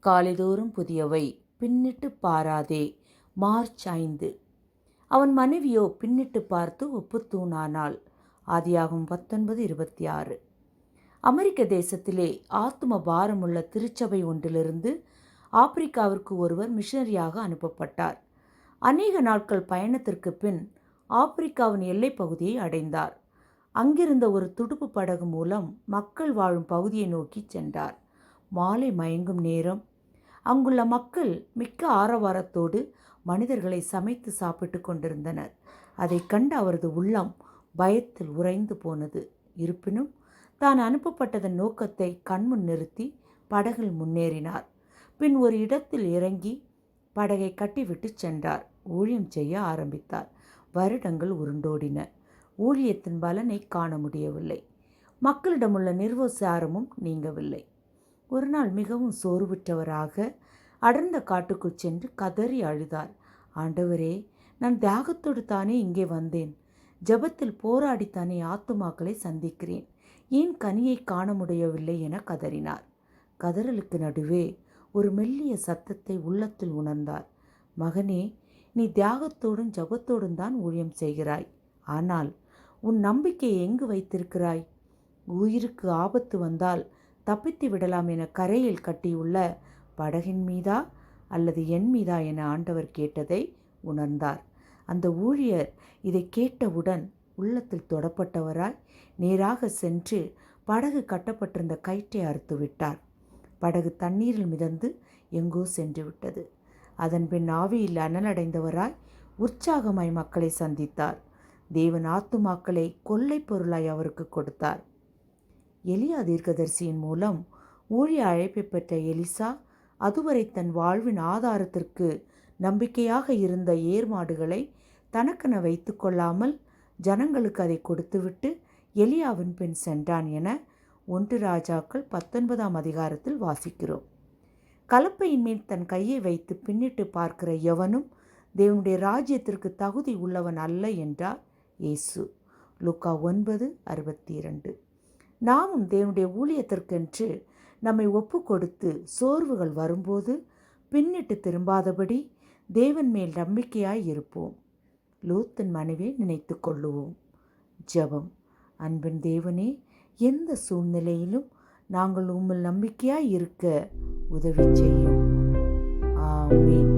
காலைதோறும் புதியவை பின்னிட்டு பாராதே. மார்ச் 5. அவன் மனைவியோ பின்னிட்டு பார்த்து ஒப்புத்தூணானாள். ஆதியாகமம் 19:26. அமெரிக்க தேசத்திலே ஆத்தும பாரமுள்ள திருச்சபை ஒன்றிலிருந்து ஆப்பிரிக்காவிற்கு ஒருவர் மிஷனரியாக அனுப்பப்பட்டார். அநேக நாட்கள் பயணத்திற்கு பின் ஆப்பிரிக்காவின் எல்லைப் பகுதியை அடைந்தார். அங்கிருந்த ஒரு துடுப்பு படகு மூலம் மக்கள் வாழும் பகுதியை நோக்கி சென்றார். மாலை மயங்கும் நேரம். அங்குள்ள மக்கள் மிக்க ஆரவாரத்தோடு மனிதர்களை சமைத்து சாப்பிட்டு கொண்டிருந்தனர். அதை கண்டு அவரது உள்ளம் பயத்தில் உறைந்து போனது. இருப்பினும் தான் அனுப்பப்பட்டதன் நோக்கத்தை கண்முன் நிறுத்தி படகில் முன்னேறினார். பின் ஒரு இடத்தில் இறங்கி படகை கட்டிவிட்டு சென்றார். ஊழியம் செய்ய ஆரம்பித்தார். வருடங்கள் உருண்டோடின. ஊழியத்தின் பலனை காண முடியவில்லை. மக்களிடமுள்ள நிர்வசாரமும் நீங்கவில்லை. ஒரு நாள் மிகவும் சோர்வுற்றவராக அடர்ந்த காட்டுக்குள் சென்று கதறி அழுதார். ஆண்டவரே, நான் தியாகத்தோடு தானே இங்கே வந்தேன். ஜெபத்தில் போராடித்தானே ஆத்துமாக்களை சந்திக்கிறேன். ஏன் கனியை காண முடியவில்லை என கதறினார். கதறலுக்கு நடுவே ஒரு மெல்லிய சத்தத்தை உள்ளத்தில் உணர்ந்தார். மகனே, நீ தியாகத்தோடும் ஜெபத்தோடும் தான் ஊழியம் செய்கிறாய். ஆனால் உன் நம்பிக்கையை எங்கு வைத்திருக்கிறாய்? உயிருக்கு ஆபத்து வந்தால் தப்பித்து விடலாம் என கரையில் கட்டியுள்ள படகின் மீதா அல்லது என் மீதா என ஆண்டவர் கேட்டதை உணர்ந்தார். அந்த ஊழியர் இதை கேட்டவுடன் உள்ளத்தில் தொடப்பட்டவராய் நேராக சென்று படகு கட்டப்பட்டிருந்த கயிற்றை அறுத்து விட்டார். படகு தண்ணீரில் மிதந்து எங்கோ சென்று விட்டது. அதன் பின் ஆவியில் அனலடைந்தவராய் உற்சாகமாய் மக்களை சந்தித்தார். தேவன் ஆத்துமாக்களை கொள்ளை பொருளாய் அவருக்கு கொடுத்தார். எலியா தீர்க்கதரிசியின் மூலம் ஊழிய அழைப்பை பெற்ற எலிசா அதுவரை தன் வாழ்வின் ஆதாரத்திற்கு நம்பிக்கையாக இருந்த ஏர்மாடுகளை தனக்கென வைத்து கொள்ளாமல் ஜனங்களுக்கு அதை கொடுத்துவிட்டு எலியாவின் பின் சென்றான் என 1 ராஜாக்கள் 19ஆம் அதிகாரத்தில் வாசிக்கிறோம். கலப்பையின் மேல் தன் கையை வைத்து பின்னிட்டு பார்க்கிற எவனும் தேவனுடைய ராஜ்யத்திற்கு தகுதி உள்ளவன் அல்ல என்றார் இயேசு. லூக்கா 9:62. நாமும் தேவனுடைய ஊழியத்திற்கென்று நம்மை ஒப்பு கொடுத்து சோர்வுகள் வரும்போது பின்னிட்டு திரும்பாதபடி தேவன் மேல் நம்பிக்கையாய் இருப்போம். லூத்தின் மனைவியை நினைத்து கொள்ளுவோம். ஜெபம். அன்பின் தேவனே, எந்த சூழ்நிலையிலும் நாங்கள் உம்மில் நம்பிக்கையாய் இருக்க உதவி செய்யும். ஆமென்.